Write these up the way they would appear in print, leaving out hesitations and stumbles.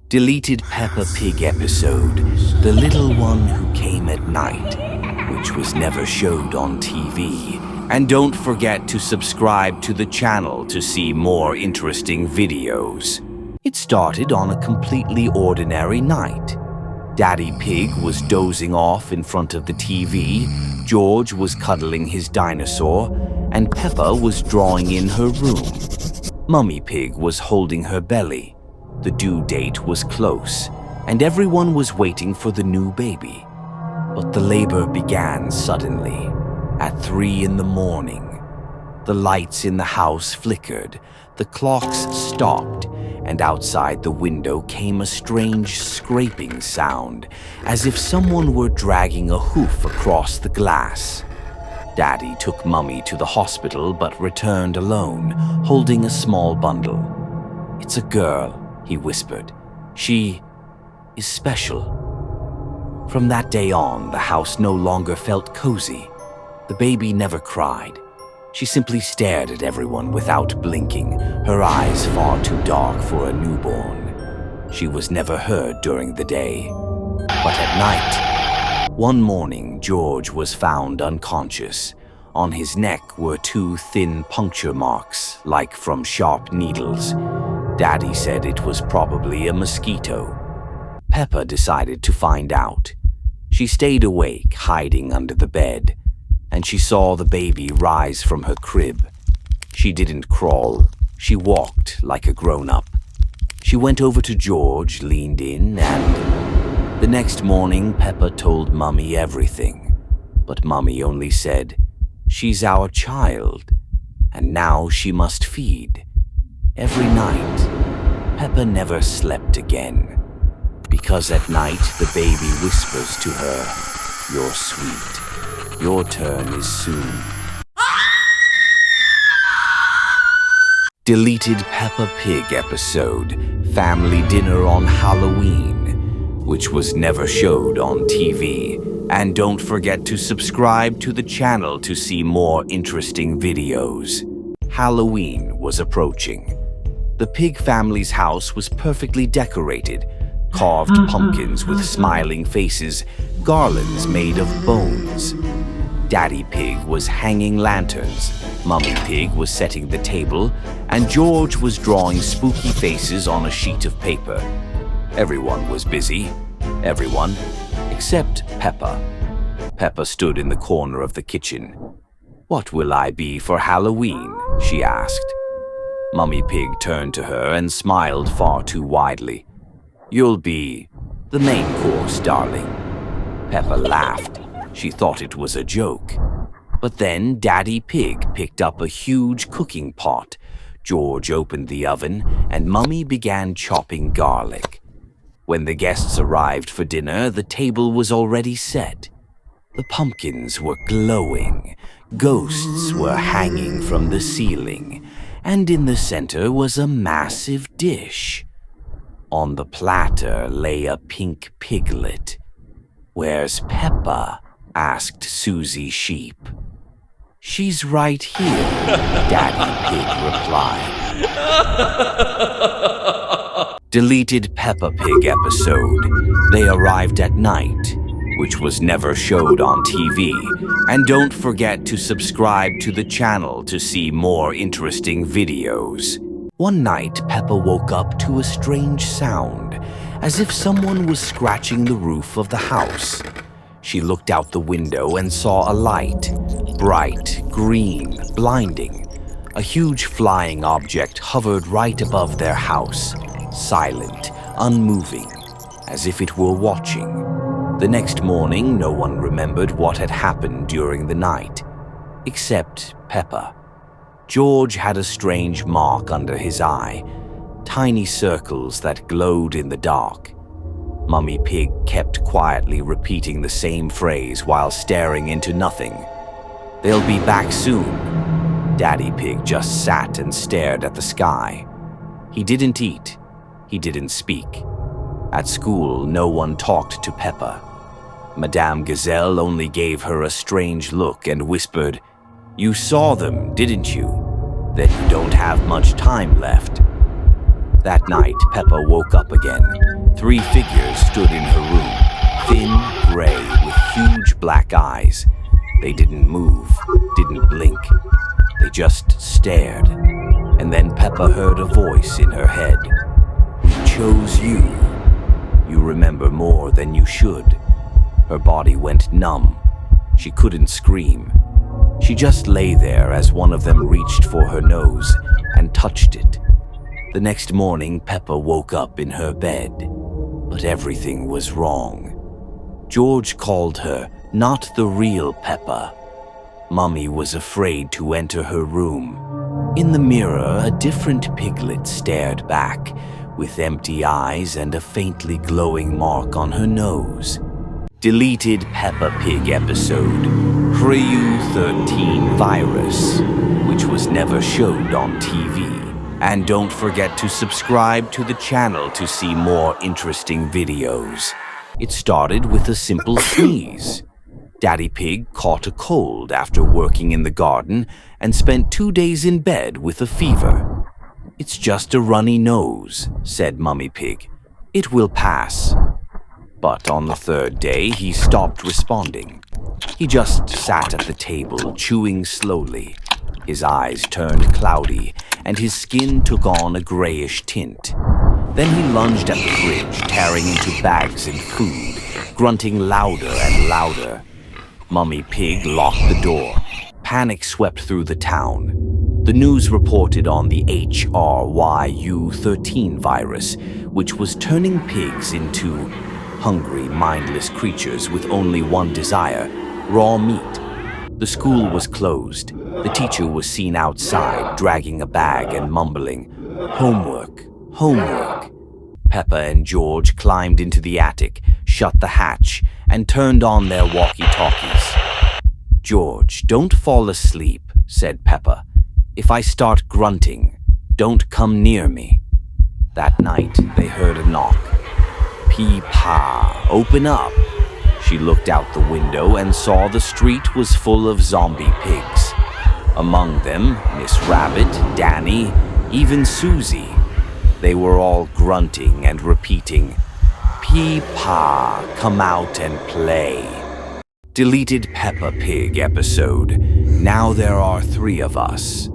Deleted Peppa Pig episode, The Little One Who Came at Night, which was never showed on TV. And don't forget to subscribe to the channel to see more interesting videos. It started on a completely ordinary night. Daddy Pig was dozing off in front of the TV, George was cuddling his dinosaur, and Peppa was drawing in her room. Mummy Pig was holding her belly. The due date was close, and everyone was waiting for the new baby. But the labor began suddenly, at 3 in the morning. The lights in the house flickered, the clocks stopped, and outside the window came a strange scraping sound, as if someone were dragging a hoof across the glass. Daddy took Mummy to the hospital but returned alone, holding a small bundle. "It's a girl," he whispered. "She is special." From that day on, the house no longer felt cozy. The baby never cried. She simply stared at everyone without blinking, her eyes far too dark for a newborn. She was never heard during the day. But at night, one morning, George was found unconscious. On his neck were 2 thin puncture marks, like from sharp needles. Daddy said it was probably a mosquito. Peppa decided to find out. She stayed awake, hiding under the bed, and she saw the baby rise from her crib. She didn't crawl, she walked like a grown-up. She went over to George, leaned in, and the next morning Peppa told Mummy everything. But Mummy only said, "She's our child, and now she must feed." Every night, Peppa never slept again, because at night the baby whispers to her, "You're sweet. Your turn is soon." Deleted Peppa Pig episode, Family Dinner on Halloween, which was never showed on TV. And don't forget to subscribe to the channel to see more interesting videos. Halloween was approaching. The pig family's house was perfectly decorated. Carved pumpkins with smiling faces, garlands made of bones. Daddy Pig was hanging lanterns, Mummy Pig was setting the table, and George was drawing spooky faces on a sheet of paper. Everyone was busy. Everyone except Peppa. Peppa stood in the corner of the kitchen. "What will I be for Halloween?" she asked. Mummy Pig turned to her and smiled far too widely. "You'll be the main course, darling." Peppa laughed. She thought it was a joke. But then Daddy Pig picked up a huge cooking pot. George opened the oven, and Mummy began chopping garlic. When the guests arrived for dinner, the table was already set. The pumpkins were glowing. Ghosts were hanging from the ceiling. And in the center was a massive dish. On the platter lay a pink piglet. "Where's Peppa?" asked Susie Sheep. "She's right here," Daddy Pig replied. Deleted Peppa Pig episode, They Arrived at Night, which was never showed on TV. And don't forget to subscribe to the channel to see more interesting videos. One night, Peppa woke up to a strange sound, as if someone was scratching the roof of the house. She looked out the window and saw a light, bright, green, blinding. A huge flying object hovered right above their house, silent, unmoving, as if it were watching. The next morning, no one remembered what had happened during the night, except Peppa. George had a strange mark under his eye, tiny circles that glowed in the dark. Mummy Pig kept quietly repeating the same phrase while staring into nothing. "They'll be back soon." Daddy Pig just sat and stared at the sky. He didn't eat. He didn't speak. At school, no one talked to Peppa. Madame Gazelle only gave her a strange look and whispered, "You saw them, didn't you? Then you don't have much time left." That night, Peppa woke up again. 3 figures stood in her room, thin, gray, with huge black eyes. They didn't move, didn't blink. They just stared. And then Peppa heard a voice in her head. "We chose you. You remember more than you should." Her body went numb. She couldn't scream. She just lay there as one of them reached for her nose and touched it. The next morning, Peppa woke up in her bed, but everything was wrong. George called her not the real Peppa. Mummy was afraid to enter her room. In the mirror, a different piglet stared back, with empty eyes and a faintly glowing mark on her nose. Deleted Peppa Pig episode, PREU13 virus, which was never showed on TV. And don't forget to subscribe to the channel to see more interesting videos. It started with a simple sneeze. Daddy Pig caught a cold after working in the garden and spent 2 days in bed with a fever. "It's just a runny nose," said Mummy Pig. "It will pass." But on the 3rd day, he stopped responding. He just sat at the table, chewing slowly. His eyes turned cloudy, and his skin took on a grayish tint. Then he lunged at the fridge, tearing into bags and food, grunting louder and louder. Mummy Pig locked the door. Panic swept through the town. The news reported on the HRYU13 virus, which was turning pigs into hungry, mindless creatures with only one desire: raw meat. The school was closed. The teacher was seen outside, dragging a bag and mumbling, "Homework, homework." Peppa and George climbed into the attic, shut the hatch, and turned on their walkie-talkies. "George, don't fall asleep," said Peppa. "If I start grunting, don't come near me." That night, they heard a knock. "Pee-pa, open up." She looked out the window and saw the street was full of zombie pigs. Among them, Miss Rabbit, Danny, even Susie. They were all grunting and repeating, "Pee-pa, come out and play." Deleted Peppa Pig episode, Now There Are 3 of Us,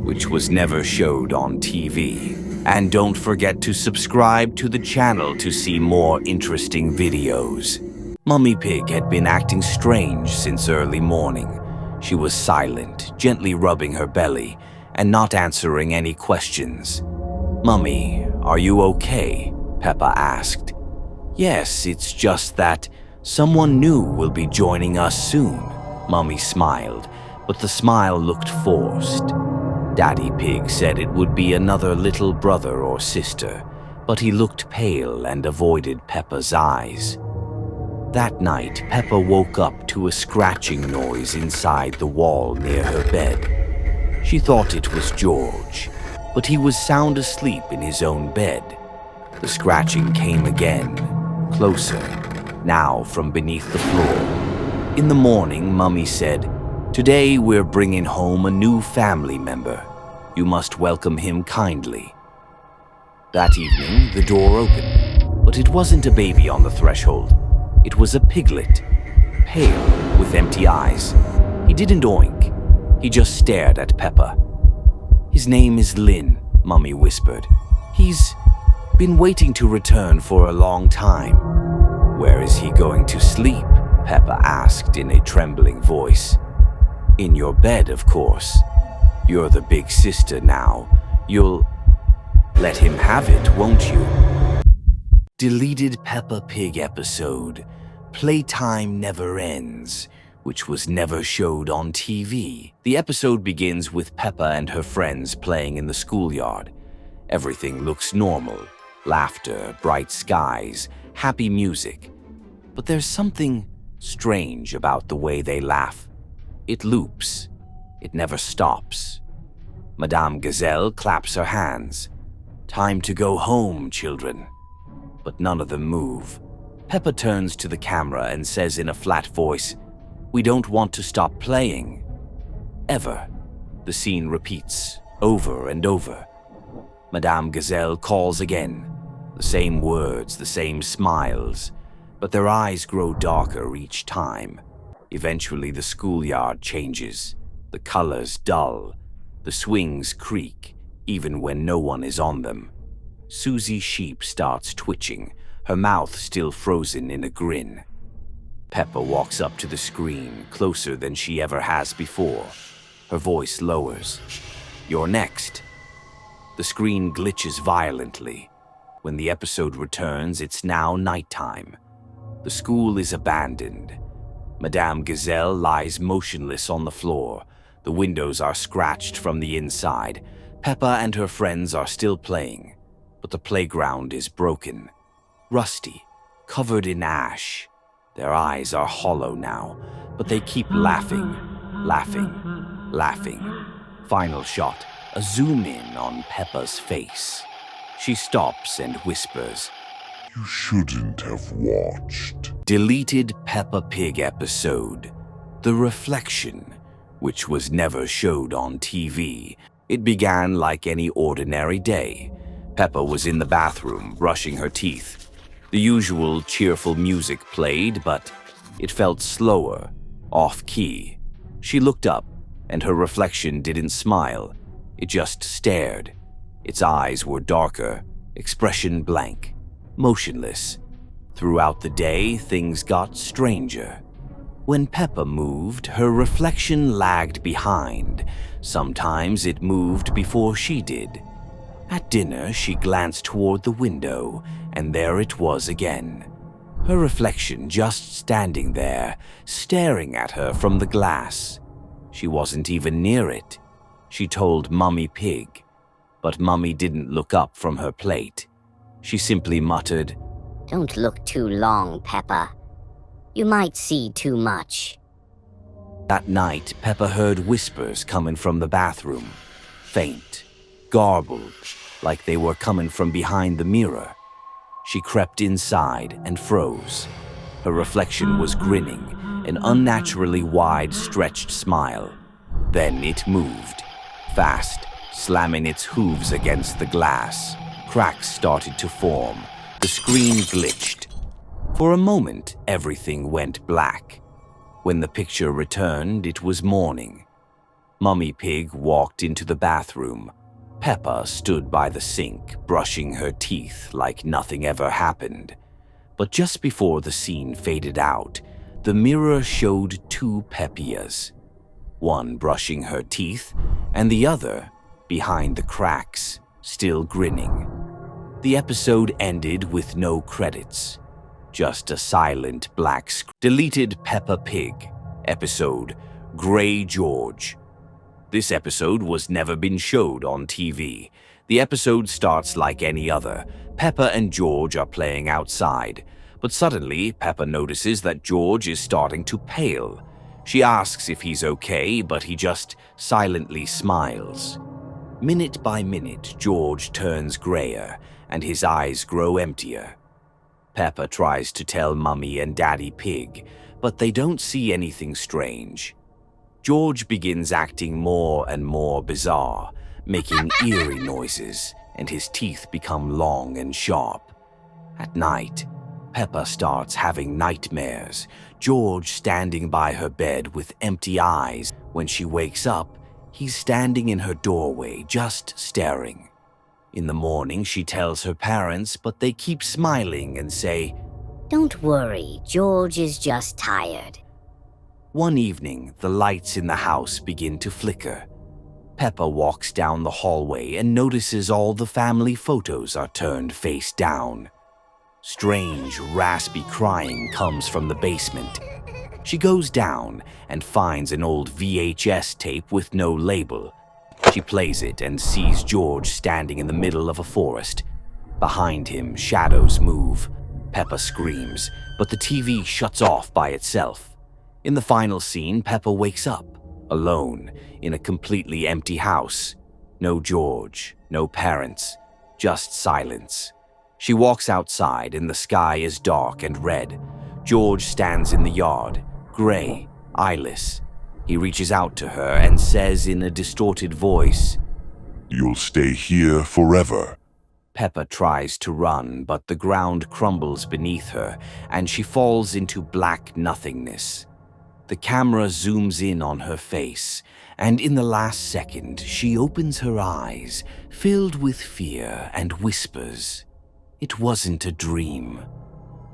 which was never showed on TV. And don't forget to subscribe to the channel to see more interesting videos. Mummy Pig had been acting strange since early morning. She was silent, gently rubbing her belly, and not answering any questions. "Mummy, are you okay?" Peppa asked. "Yes, it's just that someone new will be joining us soon." Mummy smiled, but the smile looked forced. Daddy Pig said it would be another little brother or sister, but he looked pale and avoided Peppa's eyes. That night, Peppa woke up to a scratching noise inside the wall near her bed. She thought it was George, but he was sound asleep in his own bed. The scratching came again, closer, now from beneath the floor. In the morning, Mummy said, "Today we're bringing home a new family member. You must welcome him kindly." That evening, the door opened, but it wasn't a baby on the threshold. It was a piglet, pale, with empty eyes. He didn't oink. He just stared at Peppa. "His name is Lynn," Mummy whispered. "He's been waiting to return for a long time." "Where is he going to sleep?" Peppa asked in a trembling voice. "In your bed, of course. You're the big sister now. You'll let him have it, won't you?" Deleted Peppa Pig episode, Playtime Never Ends, which was never showed on TV. The episode begins with Peppa and her friends playing in the schoolyard. Everything looks normal. Laughter, bright skies, happy music. But there's something strange about the way they laugh. It loops. It never stops. Madame Gazelle claps her hands. "Time to go home, children." But none of them move. Peppa turns to the camera and says in a flat voice, "We don't want to stop playing. Ever." The scene repeats, over and over. Madame Gazelle calls again. The same words, the same smiles, but their eyes grow darker each time. Eventually, the schoolyard changes. The colors dull. The swings creak, even when no one is on them. Susie Sheep starts twitching, her mouth still frozen in a grin. Peppa walks up to the screen, closer than she ever has before. Her voice lowers. "You're next." The screen glitches violently. When the episode returns, it's now nighttime. The school is abandoned. Madame Gazelle lies motionless on the floor. The windows are scratched from the inside. Peppa and her friends are still playing, but the playground is broken, rusty, covered in ash. Their eyes are hollow now, but they keep laughing, laughing, laughing. Final shot, a zoom in on Peppa's face. She stops and whispers, "You shouldn't have watched." Deleted Peppa Pig episode, The Reflection, which was never showed on TV. It began like any ordinary day. Peppa was in the bathroom, brushing her teeth. The usual cheerful music played, but it felt slower, off-key. She looked up, and her reflection didn't smile. It just stared. Its eyes were darker, expression blank, motionless. Throughout the day, things got stranger. When Peppa moved, her reflection lagged behind. Sometimes it moved before she did. At dinner, she glanced toward the window, and there it was again. Her reflection just standing there, staring at her from the glass. She wasn't even near it. She told Mummy Pig, but Mummy didn't look up from her plate. She simply muttered, "Don't look too long, Peppa. You might see too much." That night, Peppa heard whispers coming from the bathroom, faint, garbled, like they were coming from behind the mirror. She crept inside and froze. Her reflection was grinning, an unnaturally wide, stretched smile. Then it moved, fast, slamming its hooves against the glass. Cracks started to form. The screen glitched. For a moment, everything went black. When the picture returned, it was morning. Mummy Pig walked into the bathroom. Peppa stood by the sink, brushing her teeth like nothing ever happened. But just before the scene faded out, the mirror showed two Peppias, one brushing her teeth and the other behind the cracks, still grinning. The episode ended with no credits, just a silent black screen. Deleted Peppa Pig, episode Grey George. This episode was never been showed on TV. The episode starts like any other. Peppa and George are playing outside, but suddenly Peppa notices that George is starting to pale. She asks if he's okay, but he just silently smiles. Minute by minute, George turns grayer, and his eyes grow emptier. Peppa tries to tell Mummy and Daddy Pig, but they don't see anything strange. George begins acting more and more bizarre, making eerie noises, and his teeth become long and sharp. At night, Peppa starts having nightmares, George standing by her bed with empty eyes. When she wakes up, he's standing in her doorway, just staring. In the morning, she tells her parents, but they keep smiling and say, "Don't worry, George is just tired." One evening, the lights in the house begin to flicker. Peppa walks down the hallway and notices all the family photos are turned face down. Strange, raspy crying comes from the basement. She goes down and finds an old VHS tape with no label. She plays it and sees George standing in the middle of a forest. Behind him, shadows move. Peppa screams, but the TV shuts off by itself. In the final scene, Peppa wakes up, alone, in a completely empty house. No George, no parents, just silence. She walks outside and the sky is dark and red. George stands in the yard, gray, eyeless. He reaches out to her and says in a distorted voice, "You'll stay here forever." Peppa tries to run, but the ground crumbles beneath her, and she falls into black nothingness. The camera zooms in on her face, and in the last second, she opens her eyes, filled with fear, and whispers, "It wasn't a dream.